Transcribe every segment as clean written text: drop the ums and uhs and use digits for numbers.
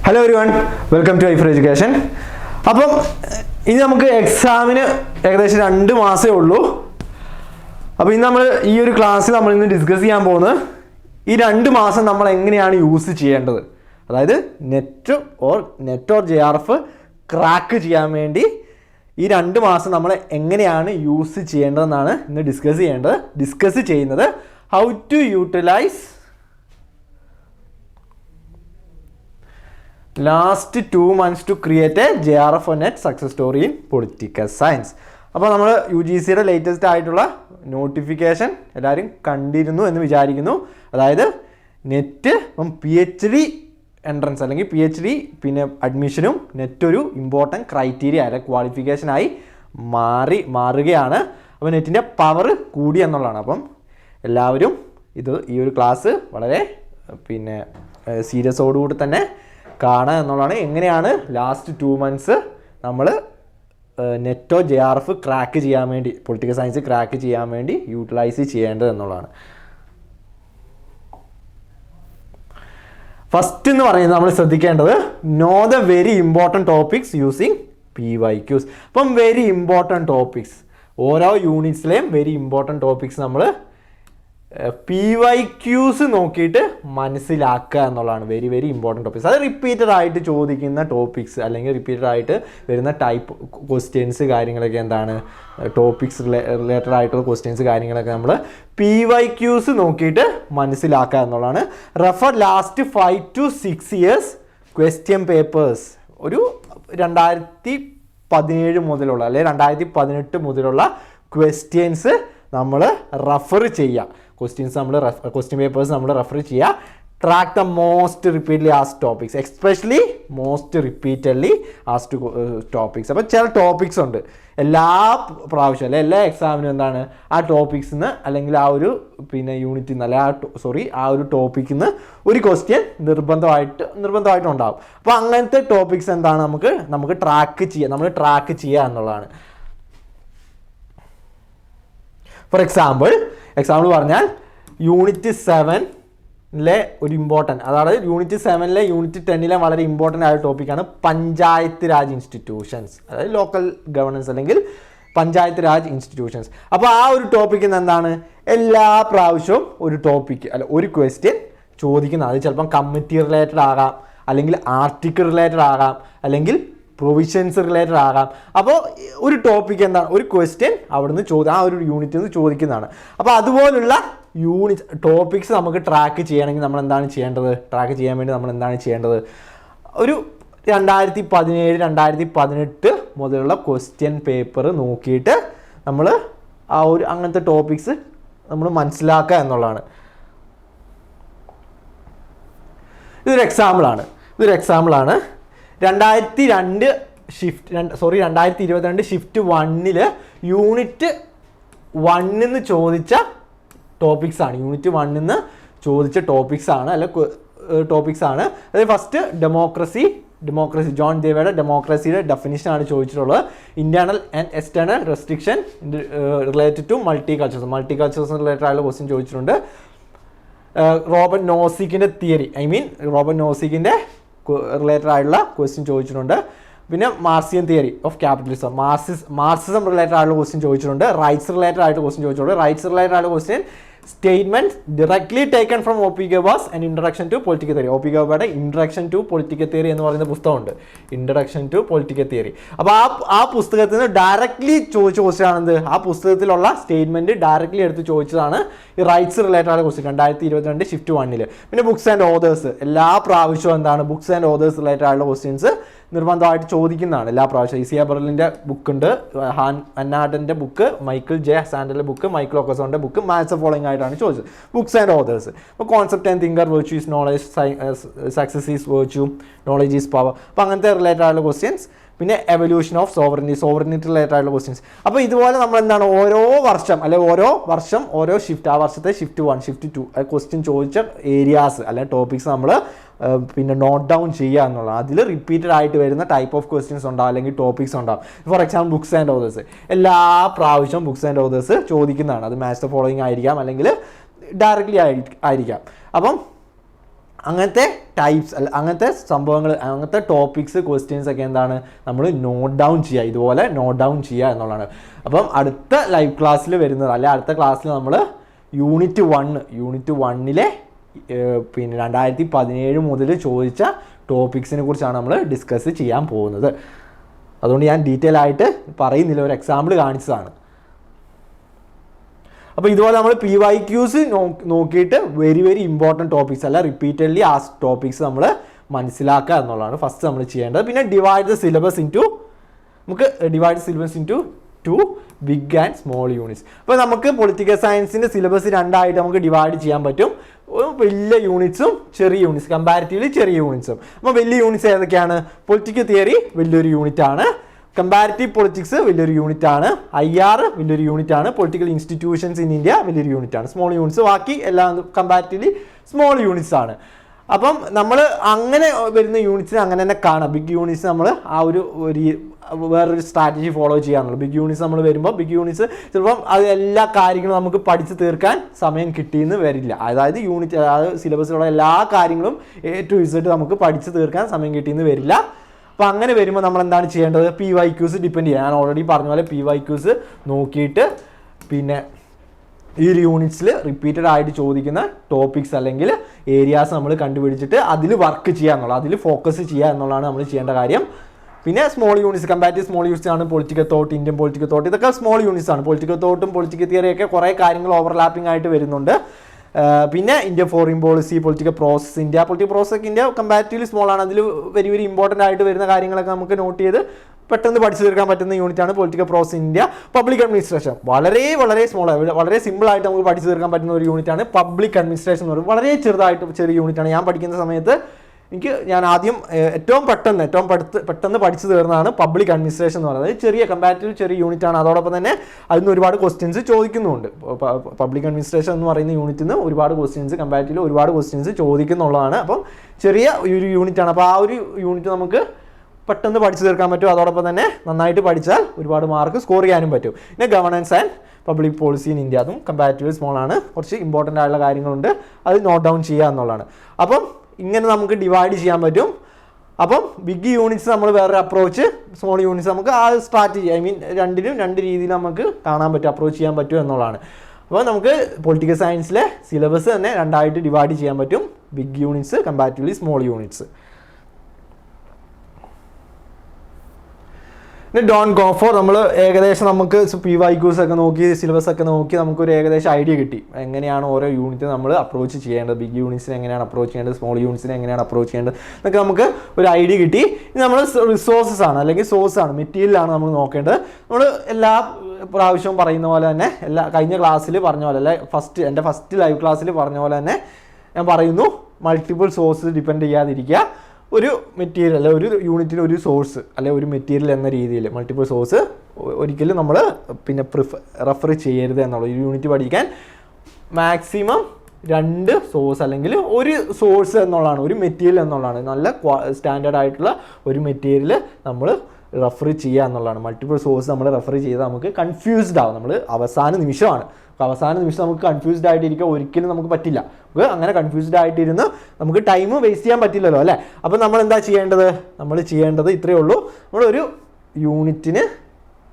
Hello everyone, welcome to ഐഫർ education. അപ്പം ഇനി നമുക്ക് എക്സാമിന് ഏകദേശം 2 മാസമേ ഉള്ളൂ. അപ്പോൾ ഇന്ന് നമ്മൾ ഈ ഒരു ക്ലാസ്സിൽ നമ്മൾ ഇന്ന് ഡിസ്കസ് ചെയ്യാൻ പോകുന്നത് ഈ 2 മാസം നമ്മൾ എങ്ങനെയാണ് യൂസ് ചെയ്യേണ്ടത്, അതായത് നെറ്റ് ഓർ JRF ക്രാക്ക് ചെയ്യാൻ വേണ്ടി ഈ 2 മാസം നമ്മൾ എങ്ങനെയാണ് യൂസ് ചെയ്യേണ്ടതെന്നാണ് ഇന്ന് ഡിസ്കസ് ചെയ്യുന്നത്. How to utilize last 2 months to create a JRF or net success story in political science. അപ്പോൾ നമ്മൾ UGCയുടെ ലേറ്റസ്റ്റ് ആയിട്ടുള്ള നോട്ടിഫിക്കേഷൻ എല്ലാവരും കണ്ടിരുന്നു എന്ന് വിചാരിക്കുന്നു. അതായത് നെറ്റ് PhD എൻട്രൻസ് അല്ലെങ്കിൽ PhD പിന്നെ അഡ്മിഷനും നെറ്റ് ഒരു ഇമ്പോർട്ടൻറ്റ് ക്രൈറ്റീരിയ അല്ലെ ക്വാളിഫിക്കേഷനായി മാറുകയാണ്. അപ്പോൾ നെറ്റിൻ്റെ പവർ കൂടി എന്നുള്ളതാണ്. അപ്പം എല്ലാവരും ഈ ഒരു ക്ലാസ് വളരെ പിന്നെ സീരിയസോടുകൂടി തന്നെ കാണുക എന്നുള്ളതാണ്. എങ്ങനെയാണ് ലാസ്റ്റ് 2 months നമ്മൾ നെറ്റോ JRF ക്രാക്ക് ചെയ്യാൻ വേണ്ടി, പൊളിറ്റിക്കൽ സയൻസ് ക്രാക്ക് ചെയ്യാൻ വേണ്ടി യൂട്ടിലൈസ് ചെയ്യേണ്ടത് എന്നുള്ളതാണ്. ഫസ്റ്റ് എന്ന് പറയുന്നത് നമ്മൾ ശ്രദ്ധിക്കേണ്ടത് know the very important topics using PYQs. അപ്പം വെരി ഇമ്പോർട്ടൻറ്റ് ടോപ്പിക്സ്, ഓരോ യൂണിറ്റ്സിലെയും വെരി ഇമ്പോർട്ടൻറ്റ് ടോപ്പിക്സ് നമ്മൾ PYQs നോക്കിയിട്ട് മനസ്സിലാക്കുക എന്നുള്ളതാണ്. Very very important topics. അത് റിപ്പീറ്റഡ് ആയിട്ട് ചോദിക്കുന്ന ടോപ്പിക്സ് അല്ലെങ്കിൽ റിപ്പീറ്റഡ് ആയിട്ട് വരുന്ന ടൈപ്പ് ക്വസ്റ്റ്യൻസ് കാര്യങ്ങളൊക്കെ എന്താണ്, ടോപ്പിക്സ് റിലേറ്റഡ് ആയിട്ടുള്ള ക്വസ്റ്റ്യൻസ് കാര്യങ്ങളൊക്കെ നമ്മൾ PYQs നോക്കിയിട്ട് മനസ്സിലാക്കുക എന്നുള്ളതാണ്. Refer last 5 to 6 years question papers. ഒരു 2017 മുതലുള്ള അല്ലെങ്കിൽ 2018 മുതലുള്ള ക്വസ്റ്റ്യൻസ് നമ്മൾ റെഫർ ചെയ്യുക. ക്വസ്റ്റ്യൻ പേപ്പേഴ്സ് നമ്മൾ റെഫർ ചെയ്യുക. Track the most repeatedly asked topics, especially most repeatedly asked topics. അപ്പോൾ ചില ടോപ്പിക്സ് ഉണ്ട് എല്ലാ പ്രാവശ്യം അല്ലെ എല്ലാ എക്സാമിനും എന്താണ് ആ ടോപ്പിക്സിൽ നിന്ന് അല്ലെങ്കിൽ ആ ഒരു പിന്നെ യൂണിറ്റിൽ നിന്ന് അല്ലെ ആ ഒരു ടോപ്പിക്കിൽ നിന്ന് ഒരു ക്വസ്റ്റ്യൻ നിർബന്ധമായിട്ടും ഉണ്ടാവും. അപ്പോൾ അങ്ങനത്തെ ടോപ്പിക്സ് എന്താണ് നമുക്ക് ട്രാക്ക് ചെയ്യുക എന്നുള്ളതാണ്. ഫോർ എക്സാമ്പിൾ പറഞ്ഞാൽ യൂണിറ്റ് 7 ഒരു ഇമ്പോർട്ടൻറ്റ്, അതായത് യൂണിറ്റ് 7 യൂണിറ്റ് 10 വളരെ ഇമ്പോർട്ടൻ്റ് ആയ ടോപ്പിക്കാണ് പഞ്ചായത്ത് രാജ് ഇൻസ്റ്റിറ്റ്യൂഷൻസ്, അതായത് ലോക്കൽ ഗവർണൻസ് അല്ലെങ്കിൽ പഞ്ചായത്ത് രാജ് ഇൻസ്റ്റിറ്റ്യൂഷൻസ്. അപ്പോൾ ആ ഒരു ടോപ്പിക്കിൽ നിന്ന് എന്താണ് എല്ലാ പ്രാവശ്യവും ഒരു ക്വസ്റ്റ്യൻ ചോദിക്കുന്നത്. അത് ചിലപ്പം കമ്മിറ്റി റിലേറ്റഡ് ആകാം, അല്ലെങ്കിൽ ആർട്ടിക്കിൾ റിലേറ്റഡ് ആകാം, അല്ലെങ്കിൽ പ്രൊവിഷൻസ് റിലേറ്റഡ് ആകാം. അപ്പോൾ ഒരു ടോപ്പിക്ക് എന്താണ്, ഒരു ക്വസ്റ്റ്യൻ അവിടുന്ന് ആ ഒരു യൂണിറ്റിൽ നിന്ന് ചോദിക്കുന്നതാണ്. അപ്പോൾ അതുപോലുള്ള ടോപ്പിക്സ് നമുക്ക് ട്രാക്ക് ചെയ്യണമെങ്കിൽ നമ്മൾ എന്താണ് ചെയ്യേണ്ടത്, ട്രാക്ക് ചെയ്യാൻ വേണ്ടി നമ്മൾ എന്താണ് ചെയ്യേണ്ടത്, ഒരു 2017 2018 മുതലുള്ള ക്വസ്റ്റ്യൻ പേപ്പർ നോക്കിയിട്ട് നമ്മൾ അങ്ങനത്തെ ടോപ്പിക്സ് നമ്മൾ മനസ്സിലാക്കുക എന്നുള്ളതാണ്. ഇതൊരു എക്സാമ്പിളാണ്. 2022 ഷിഫ്റ്റ് 1 യൂണിറ്റ് 1 നിന്ന് ചോദിച്ച ടോപ്പിക്സാണ്. അതായത് ഫസ്റ്റ് ഡെമോക്രസി ജോൺ ഡേവിയുടെ ഡെമോക്രസിയുടെ ഡെഫിനിഷനാണ് ചോദിച്ചിട്ടുള്ളത്. Internal and external restriction related to multicultures related ആയുള്ള ക്വസ്റ്റ്യൻ ചോദിച്ചിട്ടുണ്ട്. റോബർട്ട് നോസിക്കിൻ്റെ തിയറി, റോബർട്ട് നോസിക്കിൻ്റെ റിലേറ്റഡ് ആയിട്ടുള്ള ക്വസ്റ്റ്യൻ ചോദിച്ചിട്ടുണ്ട്. പിന്നെ Marxian theory of capitalism, Marxism related ആയിട്ടുള്ള ക്വസ്റ്റ്യൻ ചോദിച്ചിട്ടുണ്ട്. റൈറ്റ്സ് റിലേറ്റഡ് ആയിട്ട് ക്വസ്റ്റ്യൻ ചോദിച്ചിട്ടുണ്ട്. റൈറ്റ്സ് റിലേറ്റഡ് ആയിട്ടുള്ള question statement directly taken from O P Gauba's and introduction to political theory. O P ഗവയുടെ ഇൻട്രഡക്ഷൻ ടു പൊളിറ്റിക്കൽ തിയറി എന്ന് പറയുന്ന പുസ്തകമുണ്ട്, ഇൻട്രഡക്ഷൻ ടു പൊളിറ്റിക്കൽ തിയറി. അപ്പോൾ ആ പുസ്തകത്തിൽ നിന്ന് ഡയറക്ട്ലി ചോദിച്ച ക്വസ്റ്റ്യൻ ആണെന്ത്, ആ പുസ്തകത്തിലുള്ള സ്റ്റേറ്റ്മെന്റ് ഡയറക്ട്ലി എടുത്ത് ചോദിച്ചതാണ് ഈ റൈറ്റ്സ് റിലേറ്റഡ് ആയ ക്വസ്റ്റ്യൻ 2022 ഷിഫ്റ്റ് 1. പിന്നെ ബുക്സ് ആൻഡ് ഓതേഴ്സ്, എല്ലാ പ്രാവശ്യവും എന്താണ് ബുക്സ് ആൻഡ് ഓതേഴ്സ് റിലേറ്റഡ് ആയുള്ള ക്വസ്റ്റ്യൻസ് നിർബന്ധമായിട്ട് ചോദിക്കുന്നതാണ് എല്ലാ പ്രാവശ്യം. ഇസിയ ബെർലിൻ്റെ ബുക്കുണ്ട്, ഹന്നാർഡിൻ്റെ ബുക്ക്, മൈക്കിൾ ജെ സാൻഡലിൻ്റെ ബുക്ക്, മൈക്കിൾ ഒക്കസോണിൻ്റെ ബുക്ക്, മാത്സ് ഫോളോയിങ് ആയിട്ടാണ് ചോദിച്ചത്. Books and authors. അപ്പോൾ concept and thinker, virtue is knowledge, success is virtue, knowledge is power. അപ്പോൾ അങ്ങനത്തെ റിലേറ്റഡ് ആയിട്ടുള്ള ക്വസ്റ്റ്യൻസ്. പിന്നെ എവല്യൂഷൻ ഓഫ് സോവറിനിറ്റി റിലേറ്റഡ് ആയിട്ടുള്ള ക്വസ്റ്റ്യൻസ്. അപ്പോൾ ഇതുപോലെ നമ്മൾ എന്താണ് ഓരോ വർഷം ഓരോ ഷിഫ്റ്റ്, ആ വർഷത്തെ ഷിഫ്റ്റ് 1 ഷിഫ്റ്റ് 2 ക്വസ്റ്റ്യൻ ചോദിച്ച ഏരിയാസ് അല്ലെങ്കിൽ ടോപ്പിക്സ് നമ്മൾ പിന്നെ നോട്ട് ഡൗൺ ചെയ്യുക എന്നുള്ളത്. അതിൽ റിപ്പീറ്റഡ് ആയിട്ട് വരുന്ന ടൈപ്പ് ഓഫ് ക്വസ്റ്റ്യൻസ് ഉണ്ടാവും അല്ലെങ്കിൽ ടോപ്പിക്സ് ഉണ്ടാവും. For example books and authors, എല്ലാ പ്രാവശ്യവും ബുക്സ് ആൻഡ് ഓതേഴ്സ് ചോദിക്കുന്നതാണ്. അത് മാച്ച് ദ ഫോളോയിങ് ആയിരിക്കാം അല്ലെങ്കിൽ ഡയറക്റ്റ്ലി ആയിരിക്കാം. അപ്പം അങ്ങനത്തെ ടൈപ്സ് അല്ല അങ്ങനത്തെ സംഭവങ്ങൾ അങ്ങനത്തെ ടോപ്പിക്സ് ക്വസ്റ്റ്യൻസ് ഒക്കെ എന്താണ് നമ്മൾ നോട്ട് ഡൗൺ ചെയ്യുക, ഇതുപോലെ നോട്ട് ഡൗൺ ചെയ്യുക എന്നുള്ളതാണ്. അപ്പം അടുത്ത ലൈവ് ക്ലാസ്സിൽ വരുന്നത് അല്ലെ അടുത്ത ക്ലാസ്സിൽ നമ്മൾ യൂണിറ്റ് 1 പിന്നെ 2017 മുതൽ ചോദിച്ച ടോപ്പിക്സിനെ കുറിച്ചാണ് നമ്മൾ ഡിസ്കസ് ചെയ്യാൻ പോകുന്നത്. അതുകൊണ്ട് ഞാൻ ഡീറ്റെയിൽ ആയിട്ട് പറയുന്നില്ല, ഒരു എക്സാമ്പിൾ കാണിച്ചതാണ്. അപ്പോൾ ഇതുപോലെ നമ്മൾ PYQs നോക്കിയിട്ട് വെരി ഇമ്പോർട്ടൻറ്റ് ടോപ്പിക്സ് അല്ല റിപ്പീറ്റഡ്ലി ആ ടോപ്പിക്സ് നമ്മൾ മനസ്സിലാക്കുക എന്നുള്ളതാണ് ഫസ്റ്റ് നമ്മൾ ചെയ്യേണ്ടത്. പിന്നെ divide the syllabus into two big and small units. അപ്പോൾ നമുക്ക് പൊളിറ്റിക്കൽ സയൻസിൻ്റെ സിലബസ് രണ്ടായിട്ട് നമുക്ക് ഡിവൈഡ് ചെയ്യാൻ പറ്റും. വലിയ യൂണിറ്റ്സും ചെറിയ യൂണിറ്റ്സ്, കമ്പാരിറ്റീവ്ലി ചെറിയ യൂണിറ്റ്സും. അപ്പോൾ വലിയ യൂണിറ്റ്സ് ഏതൊക്കെയാണ്? പൊളിറ്റിക്കൽ തിയറി വലിയൊരു യൂണിറ്റ് ആണ്, കമ്പാരിറ്റീവ് പൊളിറ്റിക്സ് വലിയൊരു യൂണിറ്റ് ആണ്, IR വലിയൊരു യൂണിറ്റ് ആണ്, പൊളിറ്റിക്കൽ ഇൻസ്റ്റിറ്റ്യൂഷൻസ് ഇൻ ഇന്ത്യ വലിയൊരു യൂണിറ്റ് ആണ്. സ്മോൾ യൂണിറ്റ്സ് ബാക്കി എല്ലാം കമ്പാരിറ്റീവ്ലി സ്മോൾ യൂണിറ്റ്സ് ആണ്. അപ്പം നമ്മൾ അങ്ങനെ വരുന്ന യൂണിറ്റ്സിന് അങ്ങനെ തന്നെ കാണാം. ബിഗ് യൂണിറ്റ്സ് നമ്മൾ ആ ഒരു വേറൊരു സ്ട്രാറ്റജി ഫോളോ ചെയ്യാന്നുള്ളൂ. ബിഗ് യൂണിറ്റ്സ് നമ്മൾ വരുമ്പോൾ ബിഗ് യൂണിറ്റ്സ് ചിലപ്പം അത് എല്ലാ കാര്യങ്ങളും നമുക്ക് പഠിച്ച് തീർക്കാൻ സമയം കിട്ടിയെന്ന് വരില്ല. അതായത് സിലബസിലുള്ള എല്ലാ കാര്യങ്ങളും A to Z നമുക്ക് പഠിച്ച് തീർക്കാൻ സമയം കിട്ടിയെന്ന് വരില്ല. അപ്പോൾ അങ്ങനെ വരുമ്പോൾ നമ്മൾ എന്താണ് ചെയ്യേണ്ടത്? PYQs ഡിപ്പെൻഡ് ചെയ്യുക. ഞാൻ ഓൾറെഡി പറഞ്ഞ പോലെ PYQs നോക്കിയിട്ട് പിന്നെ ഈ യൂണിറ്റ്സിൽ റിപ്പീറ്റഡ് ആയിട്ട് ചോദിക്കുന്ന ടോപ്പിക്സ് അല്ലെങ്കിൽ ഏരിയാസ് നമ്മൾ കണ്ടുപിടിച്ചിട്ട് അതിൽ വർക്ക് ചെയ്യുക എന്നുള്ളത്, അതിൽ ഫോക്കസ് ചെയ്യുക എന്നുള്ളതാണ് നമ്മൾ ചെയ്യേണ്ട കാര്യം. പിന്നെ small units, comparative small units ആണ് political thought, Indian political thought, ഇതൊക്കെ സ്മോൾ യൂണിറ്റ്സ് ആണ്. പൊളിറ്റിക്കൽ തോട്ടും പൊളിറ്റിക്കൽ തിയറിയൊക്കെ കുറേ കാര്യങ്ങൾ ഓവർലാപ്പിംഗ് ആയിട്ട് വരുന്നുണ്ട്. പിന്നെ India foreign policy, political process India ഒക്കെ ഇന്ത്യ കമ്പാരിറ്റീവ്ലി സ്മോൾ ആണ്. അതിൽ വെരി ഇമ്പോർട്ടൻ്റ് ആയിട്ട് വരുന്ന കാര്യങ്ങളൊക്കെ നമുക്ക് നോട്ട് ചെയ്ത് പെട്ടെന്ന് പഠിച്ചു തീർക്കാൻ പറ്റുന്ന യൂണിറ്റാണ് political process India. Public administration വളരെ സ്മോൾ ആയി വളരെ സിമ്പിളായിട്ട് നമുക്ക് പഠിച്ചു തീർക്കാൻ പറ്റുന്ന ഒരു യൂണിറ്റാണ് പബ്ലിക് അഡ്മിനിസ്ട്രേഷൻ എന്ന് പറയുന്നത്. വളരെ ചെറിയ യൂണിറ്റാണ്. ഞാൻ പഠിക്കുന്ന സമയത്ത് ഞാൻ ആദ്യം ഏറ്റവും പെട്ടെന്ന് പഠിച്ചു തീർന്നതാണ് പബ്ലിക് അഡ്മിനിസ്ട്രേഷൻ എന്ന് പറയുന്നത്. ചെറിയ യൂണിറ്റ് ആണ്. അതോടൊപ്പം തന്നെ അതിന് ഒരുപാട് ക്വസ്റ്റ്യൻസ് ചോദിക്കുന്നുണ്ട്. പബ്ലിക് അഡ്മിനിസ്ട്രേഷൻ എന്ന് പറയുന്ന യൂണിറ്റിൽ നിന്ന് ഒരുപാട് ക്വസ്റ്റ്യൻസ്, കമ്പാരിറ്റീവ്ലി ഒരുപാട് ക്വസ്റ്റ്യൻസ് ചോദിക്കുന്നുള്ളതാണ്. അപ്പം ചെറിയ ഒരു യൂണിറ്റ് ആണ്. അപ്പോൾ ആ ഒരു യൂണിറ്റ് നമുക്ക് പെട്ടെന്ന് പഠിച്ചു തീർക്കാൻ പറ്റും. അതോടൊപ്പം തന്നെ നന്നായിട്ട് പഠിച്ചാൽ ഒരുപാട് മാർക്ക് സ്കോർ ചെയ്യാനും പറ്റും. പിന്നെ governance and public policy in India, അതും കമ്പാരിറ്റീവ്ലി സ്മോൾ ആണ്. കുറച്ച് ഇമ്പോർട്ടൻ്റ് ആയിട്ടുള്ള കാര്യങ്ങളുണ്ട്, അത് നോട്ട് ഡൗൺ ചെയ്യുക എന്നുള്ളതാണ്. അപ്പം ഇങ്ങനെ നമുക്ക് ഡിവൈഡ് ചെയ്യാൻ പറ്റും. അപ്പം ബിഗ് യൂണിറ്റ്സ് നമ്മൾ വേറൊരു അപ്രോച്ച്, സ്മോൾ യൂണിറ്റ്സ് നമുക്ക് ആ സ്ട്രാറ്റജി രണ്ടിനും രണ്ട് രീതിയിൽ നമുക്ക് കാണാൻ പറ്റും, അപ്രോച്ച് ചെയ്യാൻ പറ്റും എന്നുള്ളതാണ്. അപ്പോൾ നമുക്ക് പൊളിറ്റിക്കൽ സയൻസിലെ സിലബസ് തന്നെ രണ്ടായിട്ട് ഡിവൈഡ് ചെയ്യാൻ പറ്റും, big units, comparatively small units. Don't go for നമ്മൾ ഏകദേശം നമുക്ക് PYQs ഒക്കെ നോക്കി സിലബസ് ഒക്കെ നോക്കി നമുക്കൊരു ഏകദേശം ഐഡിയ കിട്ടി എങ്ങനെയാണ് ഓരോ യൂണിറ്റ് നമ്മൾ അപ്രോച്ച് ചെയ്യേണ്ടത്, ബിഗ് യൂണിറ്റ്സിനെ എങ്ങനെയാണ് അപ്രോച്ച് ചെയ്യേണ്ടത്, സ്മോൾ യൂണിറ്റ്സിനെ എങ്ങനെയാണ് അപ്രോച്ച് ചെയ്യേണ്ടത് എന്നൊക്കെ നമുക്ക് ഒരു ഐഡിയ കിട്ടി. ഇത് നമ്മൾ റിസോഴ്സസ് ആണ് അല്ലെങ്കിൽ സോഴ്സ് ആണ്, മെറ്റീരിയലാണ് നമ്മൾ നോക്കേണ്ടത്. നമ്മൾ എല്ലാ പ്രാവശ്യവും പറയുന്ന പോലെ തന്നെ കഴിഞ്ഞ ക്ലാസ്സിൽ പറഞ്ഞ പോലെ അല്ലെ എൻ്റെ ഫസ്റ്റ് ലൈവ് ക്ലാസ്സിൽ പറഞ്ഞ പോലെ തന്നെ ഞാൻ പറയുന്നു, മൾട്ടിപ്പിൾ സോഴ്സ് ഡിപ്പെൻഡ് ചെയ്യാതിരിക്കുക. ഒരു മെറ്റീരിയൽ അല്ലെ ഒരു യൂണിറ്റിന് ഒരു സോഴ്സ് അല്ലെ ഒരു മെറ്റീരിയൽ എന്ന രീതിയിൽ മൾട്ടിപ്പിൾ സോഴ്സ് ഒരിക്കലും നമ്മൾ പിന്നെ റെഫർ ചെയ്യരുത് എന്നുള്ളത്. ഒരു യൂണിറ്റ് പഠിക്കാൻ മാക്സിമം 2 സോഴ്സ് അല്ലെങ്കിൽ ഒരു സോഴ്സ് എന്നുള്ളതാണ്, ഒരു മെറ്റീരിയൽ എന്നുള്ളതാണ്. നല്ല സ്റ്റാൻഡേർഡ് ആയിട്ടുള്ള ഒരു മെറ്റീരിയൽ നമ്മൾ റെഫർ ചെയ്യുക എന്നുള്ളതാണ്. മൾട്ടിപ്പിൾ സോഴ്സ് നമ്മൾ റെഫർ ചെയ്താൽ നമുക്ക് കൺഫ്യൂസ്ഡ് ആവും. നമ്മൾ അവസാന നിമിഷം നമുക്ക് കൺഫ്യൂസ്ഡ് ആയിട്ടിരിക്കുക ഒരിക്കലും നമുക്ക് പറ്റില്ല. അങ്ങനെ കൺഫ്യൂസ്ഡ് ആയിട്ടിരുന്ന് നമുക്ക് ടൈം വേസ്റ്റ് ചെയ്യാൻ പറ്റില്ലല്ലോ അല്ലേ. അപ്പോൾ നമ്മൾ എന്താ ചെയ്യേണ്ടത് ഇത്രയേ ഉള്ളൂ. നമ്മളൊരു യൂണിറ്റിന്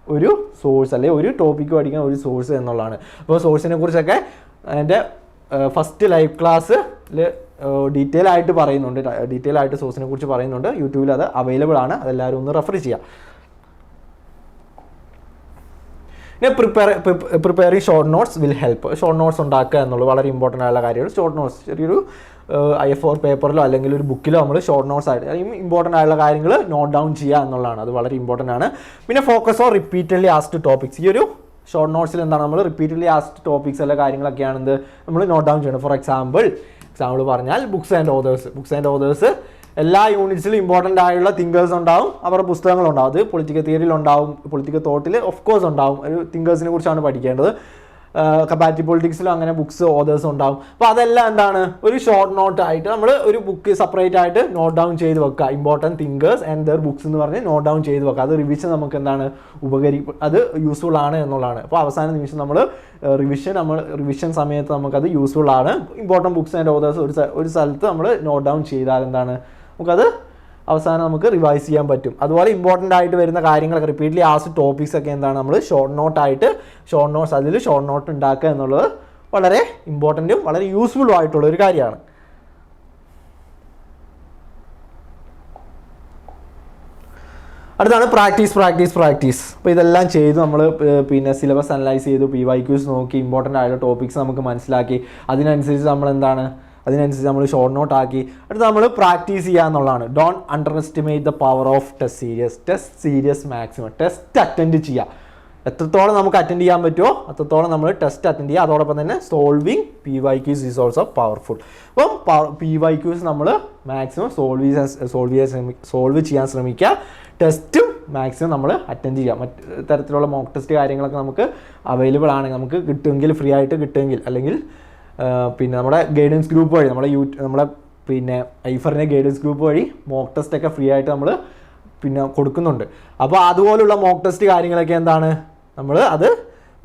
ഒരു സോഴ്സ് അല്ലെങ്കിൽ ഒരു ടോപ്പിക്ക് പഠിക്കാൻ ഒരു സോഴ്സ് എന്നുള്ളതാണ്. അപ്പോൾ സോഴ്സിനെ കുറിച്ചൊക്കെ എൻ്റെ ഫസ്റ്റ് ലൈവ് ക്ലാസ്സിൽ ഡീറ്റെയിൽ ആയിട്ട് പറയുന്നുണ്ട്, ഡീറ്റെയിൽ ആയിട്ട് സോഴ്സിനെ കുറിച്ച് പറയുന്നുണ്ട്. യൂട്യൂബിൽ അത് അവൈലബിൾ ആണ്, അതെല്ലാവരും ഒന്ന് റെഫർ ചെയ്യാം. പിന്നെ preparing short notes will help. Short notes ഉണ്ടാക്കുക എന്നുള്ളത് വളരെ ഇമ്പോർട്ടൻ്റ് ആയുള്ള കാര്യമാണ്. ഷോർട്ട് നോട്ട്സ് ചെറിയൊരു A4 പേപ്പറിലോ അല്ലെങ്കിൽ ഒരു ബുക്കിലോ നമ്മൾ ഷോർട്ട് നോട്ട്സ് ആയിട്ട് ഇമ്പോർട്ടൻ്റ് ആയുള്ള കാര്യങ്ങൾ നോട്ട് ഡൗൺ ചെയ്യുക എന്നുള്ളതാണ്. അത് വളരെ ഇമ്പോർട്ടൻ്റ് ആണ്. പിന്നെ focus on repeatedly asked topics. ഈ ഒരു ഷോർട്ട് നോട്ട്സിൽ എന്താണ് നമ്മൾ റിപ്പീറ്റഡ്ലി ആസ്ക്ഡ് ടോപ്പിക്സ് എല്ലാ കാര്യങ്ങളൊക്കെയാണെന്ന് നമ്മൾ നോട്ട് ഡൗൺ ചെയ്യണം. ഫോർ എക്സാമ്പിൾ പറഞ്ഞാൽ ബുക്സ് ആൻഡ് ഓതേഴ്സ് എല്ലാ യൂണിറ്റ്സിലും ഇമ്പോർട്ടൻ്റ് ആയുള്ള തിങ്കേഴ്സ് ഉണ്ടാവും, അവരുടെ പുസ്തകങ്ങളുണ്ടാവും. അത് പൊളിറ്റിക്കൽ തിയറിയിൽ ഉണ്ടാവും, പൊളിറ്റിക്കൽ തോട്ടിൽ ഓഫ് കോഴ്സ് ഉണ്ടാവും. ഒരു തിങ്കേഴ്സിനെ കുറിച്ചാണ് പഠിക്കേണ്ടത്. കമ്പാരിറ്റീവ് പൊളിറ്റിക്സിലും അങ്ങനെ ബുക്സ് ഓതേഴ്സ് ഉണ്ടാവും. അപ്പോൾ അതെല്ലാം എന്താണ് ഒരു ഷോർട്ട് നോട്ടായിട്ട് നമ്മൾ ഒരു ബുക്ക് സെപ്പറേറ്റ് ആയിട്ട് നോട്ട് ഡൗൺ ചെയ്ത് വെക്കുക. Important thinkers and there books എന്ന് പറഞ്ഞ് നോട്ട് ഡൗൺ ചെയ്ത് വെക്കുക. അത് റിവിഷൻ നമുക്ക് എന്താണ് അത് യൂസ്ഫുൾ ആണ് എന്നുള്ളതാണ്. അപ്പോൾ അവസാന നിമിഷം നമ്മൾ റിവിഷൻ സമയത്ത് നമുക്കത് യൂസ്ഫുൾ ആണ്. ഇമ്പോർട്ടൻറ്റ് ബുക്സ് ആൻഡ് ഓതേഴ്സ് ഒരു സ്ഥലത്ത് നമ്മൾ നോട്ട് ഡൗൺ ചെയ്താൽ എന്താണ് നമുക്കത് അവസാനം നമുക്ക് റിവൈസ് ചെയ്യാൻ പറ്റും. അതുപോലെ ഇമ്പോർട്ടൻ്റ് ആയിട്ട് വരുന്ന കാര്യങ്ങളൊക്കെ റിപ്പീറ്റ്ലി ആസ്ഡ് ടോപ്പിക്സ് ഒക്കെ എന്താണ് നമ്മൾ ഷോർട്ട് നോട്ട്സ് അതിൽ ഷോർട്ട് നോട്ട് ഉണ്ടാക്കുക എന്നുള്ളത് വളരെ ഇമ്പോർട്ടൻറ്റും വളരെ യൂസ്ഫുള്ളും ആയിട്ടുള്ള ഒരു കാര്യമാണ്. അടുത്താണ് പ്രാക്ടീസ്. അപ്പോൾ ഇതെല്ലാം ചെയ്തു നമ്മൾ പിന്നെ സിലബസ് അനലൈസ് ചെയ്തു, PYQs നോക്കി, ഇമ്പോർട്ടൻ്റ് ആയിട്ടുള്ള ടോപ്പിക്സ് നമുക്ക് മനസ്സിലാക്കി, അതിനനുസരിച്ച് നമ്മൾ ഷോർട്ട് നോട്ട് ആക്കി. അടുത്ത് നമ്മൾ പ്രാക്ടീസ് ചെയ്യുക എന്നുള്ളതാണ്. Don't under estimate the power of test serious maximum. Test attend ചെയ്യുക, എത്രത്തോളം നമുക്ക് അറ്റൻഡ് ചെയ്യാൻ പറ്റുമോ അത്രത്തോളം നമ്മൾ ടെസ്റ്റ് അറ്റൻഡ് ചെയ്യുക. അതോടൊപ്പം തന്നെ solving PYQs is also powerful. അപ്പം PYQs നമ്മൾ മാക്സിമം സോൾവ് ചെയ്യാൻ ശ്രമിക്കുക. ടെസ്റ്റും മാക്സിമം നമ്മൾ അറ്റൻഡ് ചെയ്യുക. മറ്റ് തരത്തിലുള്ള മോക്ക് ടെസ്റ്റ് കാര്യങ്ങളൊക്കെ നമുക്ക് അവൈലബിൾ ആണെങ്കിൽ, നമുക്ക് കിട്ടുമെങ്കിൽ ഫ്രീ ആയിട്ട് കിട്ടുമെങ്കിൽ, അല്ലെങ്കിൽ പിന്നെ നമ്മുടെ ഗൈഡൻസ് ഗ്രൂപ്പ് വഴി നമ്മളെ പിന്നെ ഐഫറിൻ്റെ ഗൈഡൻസ് ഗ്രൂപ്പ് വഴി മോക്ക് ടെസ്റ്റ് ഒക്കെ ഫ്രീ ആയിട്ട് നമ്മൾ പിന്നെ കൊടുക്കുന്നുണ്ട്. അപ്പോൾ അതുപോലുള്ള മോക്ക് ടെസ്റ്റ് കാര്യങ്ങളൊക്കെ എന്താണ് നമ്മൾ അത്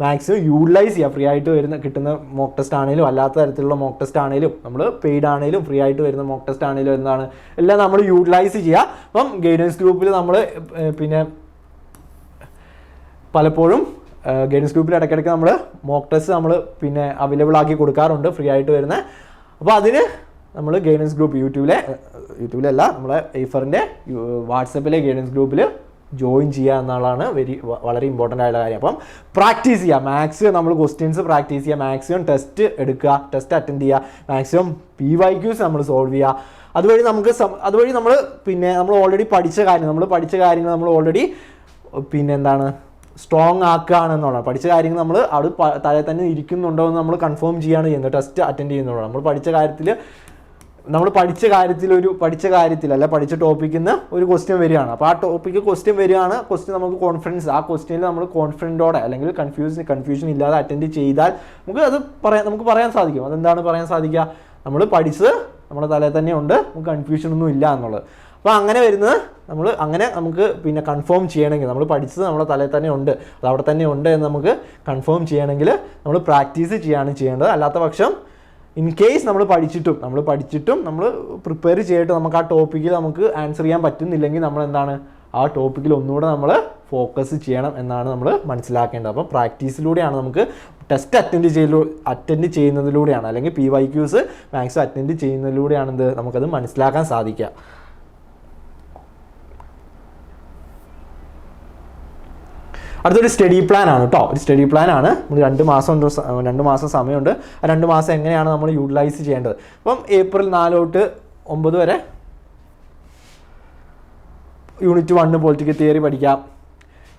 മാക്സിമം യൂട്ടിലൈസ് ചെയ്യുക. ഫ്രീ ആയിട്ട് കിട്ടുന്ന മോക്ക് ടെസ്റ്റ് ആണെങ്കിലും അല്ലാത്ത തരത്തിലുള്ള മോക്ക് ടെസ്റ്റ് ആണെങ്കിലും നമ്മൾ പെയ്ഡ് ആണെങ്കിലും ഫ്രീ ആയിട്ട് വരുന്ന മോക്ക് ടെസ്റ്റ് ആണെങ്കിലും എന്താണ് എല്ലാം നമ്മൾ യൂട്ടിലൈസ് ചെയ്യുക. അപ്പം ഗൈഡൻസ് ഗ്രൂപ്പിൽ നമ്മൾ പിന്നെ പലപ്പോഴും ഗൈഡൻസ് ഗ്രൂപ്പിൽ ഇടയ്ക്കിടയ്ക്ക് നമ്മൾ മോക്ക് ടെസ്റ്റ് നമ്മൾ പിന്നെ അവൈലബിൾ ആക്കി കൊടുക്കാറുണ്ട് ഫ്രീ ആയിട്ട് വരുന്ന. അപ്പോൾ അതിന് നമ്മൾ ഗൈഡൻസ് ഗ്രൂപ്പ് യൂട്യൂബിലല്ല നമ്മളെ ഐഫറിൻ്റെ വാട്സപ്പിലെ ഗൈഡൻസ് ഗ്രൂപ്പിൽ ജോയിൻ ചെയ്യുക എന്നുള്ളതാണ് വളരെ ഇമ്പോർട്ടൻ്റ് ആയിട്ടുള്ള കാര്യം. അപ്പം പ്രാക്ടീസ് ചെയ്യുക, മാക്സിമം നമ്മൾ ക്വസ്റ്റ്യൻസ് പ്രാക്ടീസ് ചെയ്യുക, മാക്സിമം ടെസ്റ്റ് എടുക്കുക, ടെസ്റ്റ് അറ്റൻഡ് ചെയ്യുക, മാക്സിമം PYQs നമ്മൾ സോൾവ് ചെയ്യുക. അതുവഴി നമ്മൾ പിന്നെ നമ്മൾ ഓൾറെഡി പഠിച്ച കാര്യങ്ങൾ നമ്മൾ ഓൾറെഡി പിന്നെ എന്താണ് സ്ട്രോങ് ആക്കുകയാണെന്നുള്ളത്. പഠിച്ച കാര്യങ്ങൾ നമ്മൾ അവിടെ താഴെ തന്നെ ഇരിക്കുന്നുണ്ടോ എന്ന് നമ്മൾ കൺഫേം ചെയ്യുകയാണ് ചെയ്യുന്നത് ടെസ്റ്റ് അറ്റൻഡ് ചെയ്യുന്നുള്ളൂ. നമ്മൾ പഠിച്ച കാര്യത്തിൽ പഠിച്ച ടോപ്പിക്കിൽ നിന്ന് ഒരു ക്വസ്റ്റ്യൻ വരികയാണ്. അപ്പോൾ ആ ക്വസ്റ്റ്യൻ നമുക്ക് കോൺഫിഡൻസ്, ആ ക്വസ്റ്റ്യനിൽ നമ്മൾ കോൺഫിഡൻറ്റോടെ അല്ലെങ്കിൽ കൺഫ്യൂഷൻ ഇല്ലാതെ അറ്റൻഡ് ചെയ്താൽ നമുക്ക് പറയാൻ സാധിക്കും. അതെന്താണ് പറയാൻ സാധിക്കുക, നമ്മൾ പഠിച്ചത് നമ്മുടെ തലയിൽ തന്നെ ഉണ്ട്, നമുക്ക് കൺഫ്യൂഷൻ ഒന്നും ഇല്ല എന്നുള്ളത്. അപ്പോൾ അങ്ങനെ വരുന്നത് നമുക്ക് പിന്നെ കൺഫേം ചെയ്യണമെങ്കിൽ നമ്മൾ പഠിച്ചത് നമ്മുടെ തലയിൽ തന്നെ ഉണ്ട്, അത് അവിടെ തന്നെ ഉണ്ട് എന്ന് നമുക്ക് കൺഫേം ചെയ്യണമെങ്കിൽ നമ്മൾ പ്രാക്ടീസ് ചെയ്യാണ് ചെയ്യേണ്ടത്. അല്ലാത്ത പക്ഷം ഇൻ കേസ് നമ്മൾ പഠിച്ചിട്ടും നമ്മൾ പ്രിപ്പയർ ചെയ്തിട്ട് നമുക്ക് ആ ടോപ്പിക്കിൽ നമുക്ക് ആൻസർ ചെയ്യാൻ പറ്റുന്നില്ലെങ്കിൽ നമ്മൾ എന്താണ് ആ ടോപ്പിക്കിൽ ഒന്നുകൂടെ നമ്മൾ ഫോക്കസ് ചെയ്യണം എന്നാണ് നമ്മൾ മനസ്സിലാക്കേണ്ടത്. അപ്പോൾ പ്രാക്ടീസിലൂടെയാണ് നമുക്ക് ടെസ്റ്റ് അറ്റൻഡ് ചെയ്യുന്നതിലൂടെയാണ്, അല്ലെങ്കിൽ PYQs മാക്സിമം അറ്റൻഡ് ചെയ്യുന്നതിലൂടെയാണ് നമുക്കത് മനസ്സിലാക്കാൻ സാധിക്കുക. അടുത്തൊരു സ്റ്റഡി പ്ലാൻ ആണ് കേട്ടോ. ഒരു സ്റ്റഡി പ്ലാൻ ആണ്. നമ്മൾ 2 മാസം സമയമുണ്ട്. ആ 2 മാസം എങ്ങനെയാണ് നമ്മൾ യൂട്ടിലൈസ് ചെയ്യേണ്ടത്. അപ്പം ഏപ്രിൽ 4 തൊട്ട് 9 വരെ യൂണിറ്റ് 1 പൊളിറ്റിക്കൽ തിയറി പഠിക്കാം.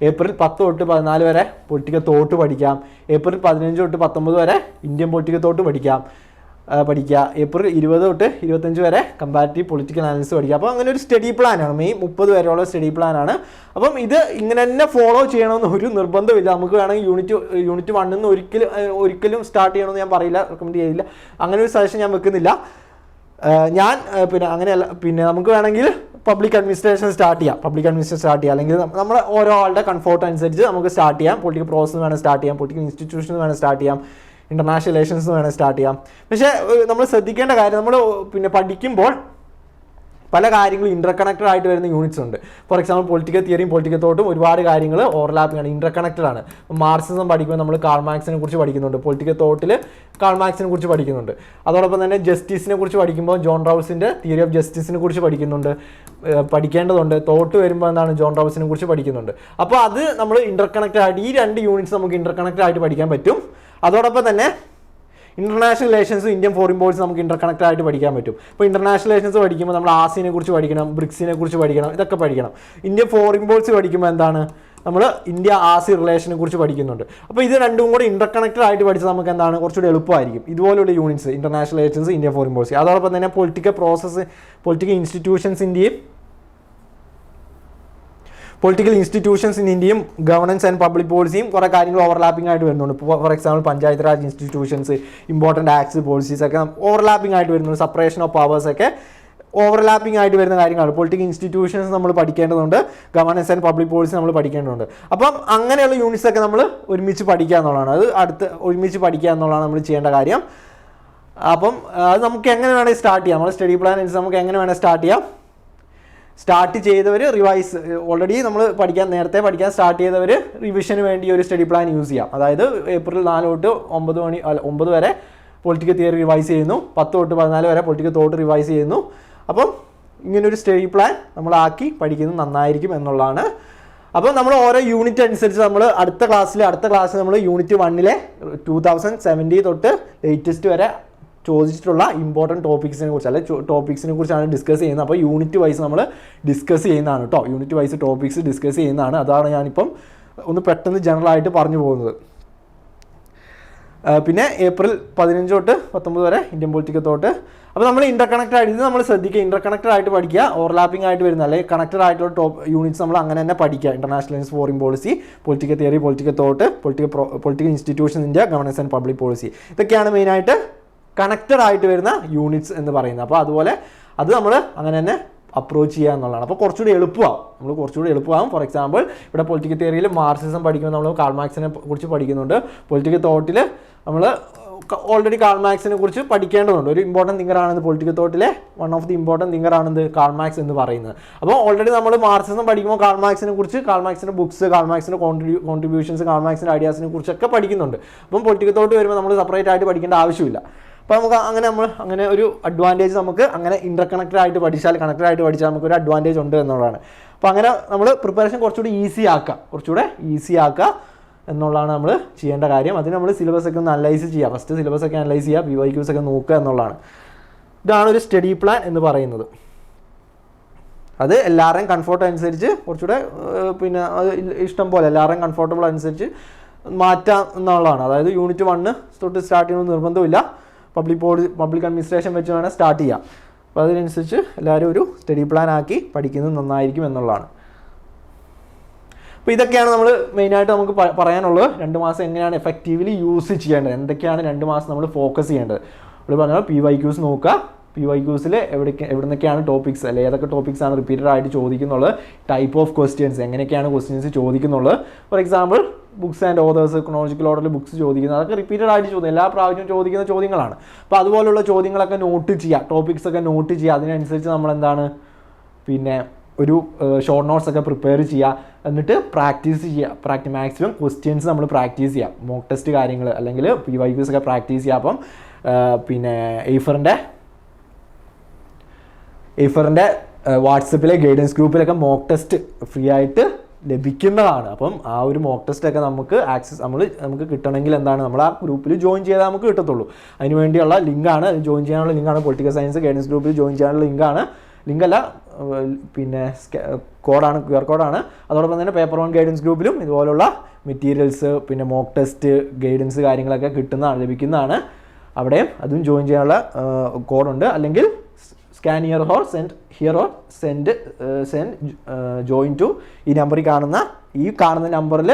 ഏപ്രിൽ 10 തൊട്ട് 14 വരെ പൊളിറ്റിക്കൽ തോട്ട് പഠിക്കാം. ഏപ്രിൽ 15 തൊട്ട് 19 വരെ ഇന്ത്യൻ പൊളിറ്റിക്കൽ തോട്ട് പഠിക്കുക. ഏപ്രിൽ 20 തൊട്ട് 25 വരെ കമ്പാരിറ്റീവ് പൊളിറ്റിക്കൽ അനാലിസിസ് പഠിക്കുക. അപ്പോൾ അങ്ങനെ ഒരു സ്റ്റഡി പ്ലാനാണ്, മെയ് 30 വരെയുള്ള സ്റ്റഡി പ്ലാനാണ്. അപ്പം ഇത് ഇങ്ങനെ തന്നെ ഫോളോ ചെയ്യണമെന്ന് ഒരു നിർബന്ധമില്ല. നമുക്ക് വേണമെങ്കിൽ യൂണിറ്റ് 1 നിന്ന് ഒരിക്കലും സ്റ്റാർട്ട് ചെയ്യണമെന്ന് ഞാൻ പറയില്ല, റെക്കമെൻഡ് ചെയ്യില്ല. അങ്ങനെ ഒരു സജഷൻ ഞാൻ വെക്കുന്നില്ല. ഞാൻ അങ്ങനെയല്ല, നമുക്ക് വേണമെങ്കിൽ പബ്ലിക് അഡ്മിനിസ്ട്രേഷൻ സ്റ്റാർട്ട് ചെയ്യാം, അല്ലെങ്കിൽ നമ്മുടെ ഓരോ ആളുടെ കംഫോർട്ട് അനുസരിച്ച് നമുക്ക് സ്റ്റാർട്ട് ചെയ്യാം. പൊളിറ്റിക്കൽ പ്രോസസ് വേണം സ്റ്റാർട്ട് ചെയ്യാം, പൊളിറ്റിക്കൽ ഇൻസ്റ്റിറ്റ്യൂഷൻ വേണം സ്റ്റാർട്ട് ചെയ്യാം, ഇൻ്റർനാഷണൽ റിലേഷൻസ് വേണം സ്റ്റാർട്ട് ചെയ്യാം. പക്ഷേ നമ്മൾ ശ്രദ്ധിക്കേണ്ട കാര്യം, നമ്മൾ പഠിക്കുമ്പോൾ പല കാര്യങ്ങളും ഇൻ്റർ കണക്റ്റഡ് ആയിട്ട് വരുന്ന യൂണിറ്റ്സ് ഉണ്ട്. ഫോർ എക്സാമ്പിൾ പൊളിറ്റിക്കൽ തിയറിയും പൊളിറ്റിക്കൽ തോട്ടും ഒരുപാട് കാര്യങ്ങൾ ഓവർലാപ്പിംഗ് ആണ്, ഇൻ്റർ കണക്റ്റഡ് ആണ്. മാർക്സിസം പഠിക്കുമ്പോൾ നമ്മൾ കാൾ മാർക്സിനെ കുറിച്ച് പഠിക്കുന്നുണ്ട്, പൊളിറ്റിക്കൽ തോട്ടിൽ കാൾ മാർക്സിനെ കുറിച്ച് പഠിക്കുന്നുണ്ട്. അതോടൊപ്പം തന്നെ ജസ്റ്റിസിനെ കുറിച്ച് പഠിക്കുമ്പോൾ ജോൺ റൗൾസിൻ്റെ തിയറി ഓഫ് ജസ്റ്റിസിനെ കുറിച്ച് പഠിക്കേണ്ടതുണ്ട്. തോട്ട് വരുമ്പോൾ എന്താണ് ജോൺ റൗൾസിനെ കുറിച്ച് പഠിക്കുന്നുണ്ട്. അപ്പോൾ അത് നമ്മൾ ഇൻ്റർ കണക്റ്റഡ് ആയിട്ട് ഈ 2 യൂണിറ്റ്സ് നമുക്ക് ഇൻ്റർ കണക്റ്റഡ് ആയിട്ട് പഠിക്കാൻ പറ്റും. അതോടൊപ്പം തന്നെ ഇന്റർനാഷണൽ റിലേഷൻസും ഇന്ത്യൻ ഫോറിൻ പോളിസി നമുക്ക് ഇന്റർ കണക്റ്റഡ് ആയിട്ട് പഠിക്കാൻ പറ്റും. ഇപ്പോൾ ഇന്റർനാഷണൽ റിലേഷൻസ് പഠിക്കുമ്പോൾ നമ്മൾ ആസിയനെ കുറിച്ച് പഠിക്കണം, ബ്രിക്സിനെ കുറിച്ച് പഠിക്കണം, ഇതൊക്കെ പഠിക്കണം. ഇന്ത്യൻ ഫോറിൻ പോളിസി പഠിക്കുമ്പോൾ എന്താണ് നമ്മൾ ഇന്ത്യ ആസിയ റിലേഷനെ കുറിച്ച് പഠിക്കുന്നുണ്ട്. അപ്പോൾ ഇത് രണ്ടും കൂടി ഇന്റർ കണക്റ്റഡ് ആയിട്ട് പഠിച്ചാൽ നമുക്ക് എന്താണ് കുറച്ചുകൂടി എളുപ്പമായിരിക്കും. ഇതുപോലുള്ള units international relations, Indian foreign policy, അതോടൊപ്പം തന്നെ പൊളിറ്റിക്കൽ പ്രോസസ്സ്, പൊളിറ്റിക്കൽ ഇൻസ്റ്റിറ്റ്യൂഷൻസിൻ്റെയും പൊളിറ്റിക്കൽ ഇൻസ്റ്റിറ്റ്യൂഷൻസ് ഇൻ ഇന്ത്യയും ഗവർണൻസ് ആൻഡ് പബ്ലിക് പോളിസിയും കുറേ കാര്യങ്ങൾ ഓവർലാപ്പിംഗ് ആയിട്ട് വരുന്നുണ്ട്. For example panchayat raj institutions, important acts, policies ഒക്കെ ഓവർലാപ്പിംഗ് ആയിട്ട് വരുന്നുണ്ട്. സെപ്പറേഷൻ ഓഫ് പവേഴ്സ് ഒക്കെ ഓവർലാപ്പിംഗ് ആയിട്ട് വരുന്ന കാര്യങ്ങളാണ്. പൊളിറ്റിക്കൽ ഇൻസ്റ്റിറ്റ്യൂഷൻസ് നമ്മൾ പഠിക്കേണ്ടതുണ്ട്, ഗവർണൻസ് ആൻഡ് പബ്ലിക് പോളിസി നമ്മൾ പഠിക്കേണ്ടതുണ്ട്. അപ്പം അങ്ങനെയുള്ള യൂണിറ്റ്സ് ഒക്കെ നമ്മൾ ഒരുമിച്ച് പഠിക്കുക എന്നുള്ളതാണ്. അത് ഒരുമിച്ച് പഠിക്കുക എന്നുള്ളതാണ് നമ്മൾ ചെയ്യേണ്ട കാര്യം. അപ്പം അത് നമുക്ക് എങ്ങനെ വേണമെങ്കിൽ സ്റ്റാർട്ട് ചെയ്യാം. നമ്മൾ സ്റ്റഡി പ്ലാൻ അനുസരിച്ച് നമുക്ക് എങ്ങനെ വേണമെങ്കിൽ സ്റ്റാർട്ട് ചെയ്യാം. സ്റ്റാർട്ട് ചെയ്തവർ റിവൈസ്, ഓൾറെഡി നമ്മൾ നേരത്തെ പഠിക്കാൻ സ്റ്റാർട്ട് ചെയ്തവർ റിവിഷന് വേണ്ടി ഒരു സ്റ്റഡി പ്ലാൻ യൂസ് ചെയ്യാം. അതായത് ഏപ്രിൽ 4 തൊട്ട് 9 വരെ പൊളിറ്റിക്കൽ തിയറി റിവൈസ് ചെയ്യുന്നു, 10 തൊട്ട് 14 വരെ പൊളിറ്റിക്കൽ തോട്ട് റിവൈസ് ചെയ്യുന്നു. അപ്പം ഇങ്ങനൊരു സ്റ്റഡി പ്ലാൻ നമ്മളാക്കി പഠിക്കുന്നത് നന്നായിരിക്കും എന്നുള്ളതാണ്. അപ്പം നമ്മൾ ഓരോ യൂണിറ്റ് അനുസരിച്ച് നമ്മൾ അടുത്ത ക്ലാസ്സിൽ നമ്മൾ യൂണിറ്റ് 1 2017 തൊട്ട് ലേറ്റസ്റ്റ് വരെ ചോദിച്ചിട്ടുള്ള ഇമ്പോർട്ടൻറ്റ് ടോപ്പിക്സിനെ കുറിച്ച് അല്ലെങ്കിൽ ടോപ്പിക്സിനെ കുറിച്ചാണ് ഡിസ്കസ് ചെയ്യുന്നത്. അപ്പോൾ യൂണിറ്റ് വൈസ് നമ്മൾ ഡിസ്കസ് ചെയ്യുന്നതാണ് കേട്ടോ. യൂണിറ്റ് വൈസ് ടോപ്പിക്സ് ഡിസ്കസ് ചെയ്യുന്നതാണ്. അതാണ് ഞാനിപ്പം ഒന്ന് പെട്ടെന്ന് ജനറൽ ആയിട്ട് പറഞ്ഞു പോകുന്നത്. പിന്നെ ഏപ്രിൽ 15 തൊട്ട് 19 വരെ ഇന്ത്യൻ പൊളിറ്റിക്കൽ തോട്ട്. അപ്പോൾ നമ്മൾ ഇന്റർകണക്റ്റഡ് ആയിട്ട് ഇത് നമ്മൾ ശ്രദ്ധിക്കുക, ഇന്റർകണക്റ്റഡ് ആയിട്ട് പഠിക്കുക. ഓവർലാപ്പിംഗ് ആയിട്ട് വരുന്ന അല്ലെങ്കിൽ കണക്റ്റഡ് ആയിട്ടുള്ള യൂണിറ്റ്സ് നമ്മൾ അങ്ങനെ തന്നെ പഠിക്കുക. International alliance foreign policy, political theory, political thought, political institution India, governance and public policy, ഇതൊക്കെയാണ് മെയിനായിട്ട് കണക്റ്റഡ് ആയിട്ട് വരുന്ന യൂണിറ്റ്സ് എന്ന് പറയുന്നത്. അപ്പോൾ അതുപോലെ അത് നമ്മൾ അങ്ങനെ തന്നെ അപ്രോച്ച് ചെയ്യുക എന്നുള്ളതാണ്. അപ്പോൾ കുറച്ചുകൂടി എളുപ്പമാകും. ഫോർ എക്സാമ്പിൾ ഇവിടെ പൊളിറ്റിക്കൽ തിയറിയിൽ മാർക്സിസം പഠിക്കുമ്പോൾ നമ്മൾ കാൾ മാർക്സിനെ കുറിച്ച് പഠിക്കുന്നുണ്ട്. പൊളിറ്റിക്കൽ തോട്ടിൽ നമ്മൾ ഓൾറെഡി കാൾ മാർക്സിനെ കുറിച്ച് പഠിക്കേണ്ടതുണ്ട്. ഒരു ഇമ്പോർട്ടൻറ്റ് തിങ്കറാണെന്ന് പൊളിറ്റിക്കൽ തോട്ടിലെ വൺ ഓഫ് ദി ഇമ്പോർട്ടൻറ്റ് തിങ്കറാണെന്ന് കാൾ മാർക്സ് എന്ന് പറയുന്നത്. അപ്പോൾ ഓൾറെഡി നമ്മൾ മാർക്സിസം പഠിക്കുമ്പോൾ കാൾ മാർക്സിനെ കുറിച്ച്, കാൾ മാർക്സിൻ്റെ ബുക്സ്, കാൾ മാർക്സിൻ്റെ കോൺട്രിബ്യൂഷൻസ്, കാൾ മാർക്സിൻ്റെ ഐഡിയാസിനെ കുറിച്ചൊക്കെ പഠിക്കുന്നുണ്ട്. അപ്പം പൊളിറ്റിക്കൽ തോട്ട് വരുമ്പോൾ നമ്മൾ സെപ്പറേറ്റ് ആയിട്ട് പഠിക്കേണ്ട ആവശ്യമില്ല. അപ്പോൾ നമുക്ക് അങ്ങനെ ഒരു അഡ്വാൻറ്റേജ് നമുക്ക് അങ്ങനെ കണക്റ്റഡ് ആയിട്ട് പഠിച്ചാൽ നമുക്കൊരു അഡ്വാൻറ്റേജ് ഉണ്ട് എന്നുള്ളതാണ്. അപ്പോൾ അങ്ങനെ നമ്മൾ പ്രിപ്പറേഷൻ കുറച്ചുകൂടി ഈസി ആക്കുക എന്നുള്ളതാണ് നമ്മൾ ചെയ്യേണ്ട കാര്യം. അതിന് നമ്മൾ സിലബസ് ഒക്കെ ഒന്ന് അനലൈസ് ചെയ്യുക. ഫസ്റ്റ് സിലബസ് ഒക്കെ അനലൈസ് ചെയ്യുക, PYQs ഒക്കെ നോക്കുക എന്നുള്ളതാണ്. ഇതാണ് ഒരു സ്റ്റഡി പ്ലാൻ എന്ന് പറയുന്നത്. അത് എല്ലാവരുടെയും കംഫർട്ട് അനുസരിച്ച് കുറച്ചുകൂടെ പിന്നെ ഇഷ്ടം പോലെ എല്ലാവരുടെയും കംഫർട്ടബിൾ അനുസരിച്ച് മാറ്റാം എന്നുള്ളതാണ്. അതായത് യൂണിറ്റ് 1 തൊട്ട് സ്റ്റാർട്ട് ചെയ്യണമെന്ന് നിർബന്ധമില്ല. പബ്ലിക് അഡ്മിനിസ്ട്രേഷൻ വെച്ച് വേണേൽ സ്റ്റാർട്ട് ചെയ്യാം. അപ്പോൾ അതിനനുസരിച്ച് എല്ലാവരും ഒരു സ്റ്റഡി പ്ലാൻ ആക്കി പഠിക്കുന്നത് നന്നായിരിക്കും എന്നുള്ളതാണ്. അപ്പോൾ ഇതൊക്കെയാണ് നമ്മൾ മെയിനായിട്ട് നമുക്ക് പറയാനുള്ളത്. 2 മാസം എങ്ങനെയാണ് എഫക്റ്റീവ്ലി യൂസ് ചെയ്യേണ്ടത്, എന്തൊക്കെയാണ് 2 മാസം നമ്മൾ ഫോക്കസ് ചെയ്യേണ്ടത്. നമ്മൾ പറഞ്ഞാൽ PYQs നോക്കുക. PYQസിൽ എവിടെ നിന്നൊക്കെയാണ് ടോപ്പിക്സ്, അല്ലെങ്കിൽ ഏതൊക്കെ ടോപ്പിക്സ് ആണ് റിപ്പീറ്റഡ് ആയിട്ട് ചോദിക്കുന്നുള്ളത്, ടൈപ്പ് ഓഫ് ക്വസ്റ്റ്യൻസ്, എങ്ങനെയൊക്കെയാണ് ക്വസ്റ്റ്യൻസ് ചോദിക്കുന്നുള്ളത്. For example books and authors, chronological ഓർഡറിൽ ബുക്സ് ചോദിക്കുന്നത്, അതൊക്കെ റിപ്പീറ്റഡ് ആയിട്ട് എല്ലാ പ്രാവശ്യവും ചോദിക്കുന്ന ചോദ്യങ്ങളാണ്. അപ്പോൾ അതുപോലുള്ള ചോദ്യങ്ങളൊക്കെ നോട്ട് ചെയ്യുക, ടോപ്പിക്സ് ഒക്കെ നോട്ട് ചെയ്യുക. അതിനനുസരിച്ച് നമ്മൾ എന്താണ് പിന്നെ ഒരു ഷോർട്ട് നോട്ട്സ് ഒക്കെ പ്രിപ്പയർ ചെയ്യുക. എന്നിട്ട് പ്രാക്ടീസ് ചെയ്യുക. മാക്സിമം ക്വസ്റ്റ്യൻസ് നമ്മൾ പ്രാക്ടീസ് ചെയ്യുക. മോക്ക് ടെസ്റ്റ് കാര്യങ്ങൾ അല്ലെങ്കിൽ PYQs ഒക്കെ പ്രാക്ടീസ് ചെയ്യുക. അപ്പം പിന്നെ എയ്ഫറിൻ്റെ വാട്സപ്പിലെ ഗൈഡൻസ് ഗ്രൂപ്പിലൊക്കെ മോക്ക് ടെസ്റ്റ് ഫ്രീ ആയിട്ട് ലഭിക്കുന്നതാണ്. അപ്പം ആ ഒരു മോക്ക് ടെസ്റ്റൊക്കെ നമുക്ക് നമുക്ക് കിട്ടണമെങ്കിൽ എന്താണ്, നമ്മൾ ആ ഗ്രൂപ്പിൽ ജോയിൻ ചെയ്താൽ നമുക്ക് കിട്ടത്തുള്ളൂ. അതിന് വേണ്ടിയുള്ള ലിങ്കാണ്, ജോയിൻ ചെയ്യാനുള്ള ലിങ്കാണ്. പൊളിറ്റിക്കൽ സയൻസ് ഗൈഡൻസ് ഗ്രൂപ്പിൽ ജോയിൻ ചെയ്യാനുള്ള ലിങ്കല്ല പിന്നെ കോഡാണ്, QR കോഡാണ്. അതോടൊപ്പം തന്നെ പേപ്പർ 1 ഗൈഡൻസ് ഗ്രൂപ്പിലും ഇതുപോലുള്ള മെറ്റീരിയൽസ്, പിന്നെ മോക്ക് ടെസ്റ്റ്, ഗൈഡൻസ് കാര്യങ്ങളൊക്കെ ലഭിക്കുന്നതാണ്. അവിടെയും അതും ജോയിൻ ചെയ്യാനുള്ള കോഡുണ്ട്. അല്ലെങ്കിൽ scan here or send join to ഈ നമ്പറിൽ കാണുന്ന നമ്പറിൽ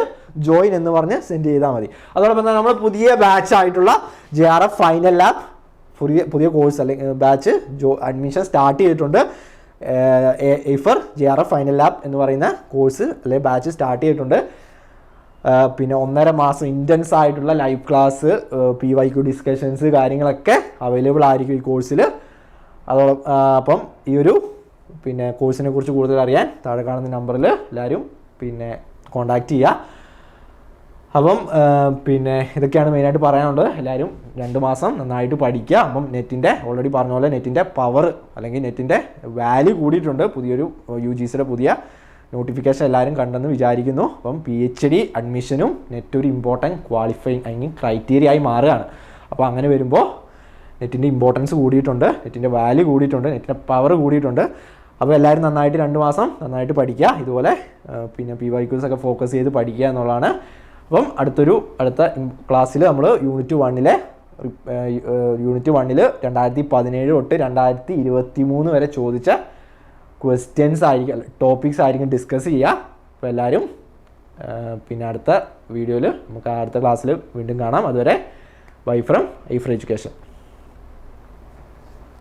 ജോയിൻ എന്ന് പറഞ്ഞ് സെൻഡ് ചെയ്താൽ മതി. അതോടൊപ്പം തന്നെ നമ്മൾ പുതിയ ബാച്ച് ആയിട്ടുള്ള JRF ഫൈനൽ ലാബ് പുതിയ കോഴ്സ് അല്ലെങ്കിൽ ബാച്ച് അഡ്മിഷൻ സ്റ്റാർട്ട് ചെയ്തിട്ടുണ്ട്. എയ്ഫർ JRF ഫൈനൽ ലാബ് എന്ന് പറയുന്ന കോഴ്സ് അല്ലെങ്കിൽ ബാച്ച് സ്റ്റാർട്ട് ചെയ്തിട്ടുണ്ട്. പിന്നെ 1.5 മാസം ഇൻറ്റൻസ് ആയിട്ടുള്ള ലൈവ് ക്ലാസ്, PYQ ഡിസ്കഷൻസ് കാര്യങ്ങളൊക്കെ അവൈലബിൾ ആയിരിക്കും ഈ കോഴ്സിൽ. അപ്പം ഈ ഒരു പിന്നെ കോഴ്സിനെ കുറിച്ച് കൂടുതൽ അറിയാൻ താഴെ കാണുന്ന നമ്പറിൽ എല്ലാവരും പിന്നെ കോൺടാക്റ്റ് ചെയ്യുക. അപ്പം പിന്നെ ഇതൊക്കെയാണ് മെയിനായിട്ട് പറയാനുള്ളത്. എല്ലാവരും 2 മാസം നന്നായിട്ട് പഠിക്കുക. അപ്പം ഓൾറെഡി പറഞ്ഞ പോലെ നെറ്റിൻ്റെ പവർ അല്ലെങ്കിൽ നെറ്റിൻ്റെ വാല്യൂ കൂടിയിട്ടുണ്ട്. പുതിയൊരു UGCയുടെ പുതിയ നോട്ടിഫിക്കേഷൻ എല്ലാവരും കണ്ടെന്ന് വിചാരിക്കുന്നു. അപ്പം PhD അഡ്മിഷനും നെറ്റ് ഒരു ഇമ്പോർട്ടൻറ്റ് ക്വാളിഫയിങ് ക്രൈറ്റീരിയ ആയി മാറുകയാണ്. അപ്പോൾ അങ്ങനെ വരുമ്പോൾ നെറ്റിൻ്റെ ഇമ്പോർട്ടൻസ് കൂടിയിട്ടുണ്ട്, നെറ്റിൻ്റെ വാല്യൂ കൂടിയിട്ടുണ്ട്, നെറ്റിൻ്റെ പവർ കൂടിയിട്ടുണ്ട്. അപ്പോൾ എല്ലാവരും നന്നായിട്ട് 2 മാസം നന്നായിട്ട് പഠിക്കുക. ഇതുപോലെ പിന്നെ PYQs ഒക്കെ ഫോക്കസ് ചെയ്ത് പഠിക്കുക എന്നുള്ളതാണ്. അപ്പം അടുത്ത ക്ലാസ്സിൽ നമ്മൾ യൂണിറ്റ് 1 2017 തൊട്ട് 2023 വരെ ചോദിച്ച ക്വസ്റ്റ്യൻസ് ആയിരിക്കും, ടോപ്പിക്സ് ആയിരിക്കും ഡിസ്കസ് ചെയ്യുക. അപ്പോൾ എല്ലാവരും പിന്നെ അടുത്ത വീഡിയോയിൽ നമുക്ക് അടുത്ത ക്ലാസ്സിൽ വീണ്ടും കാണാം. അതുവരെ bye from I for education.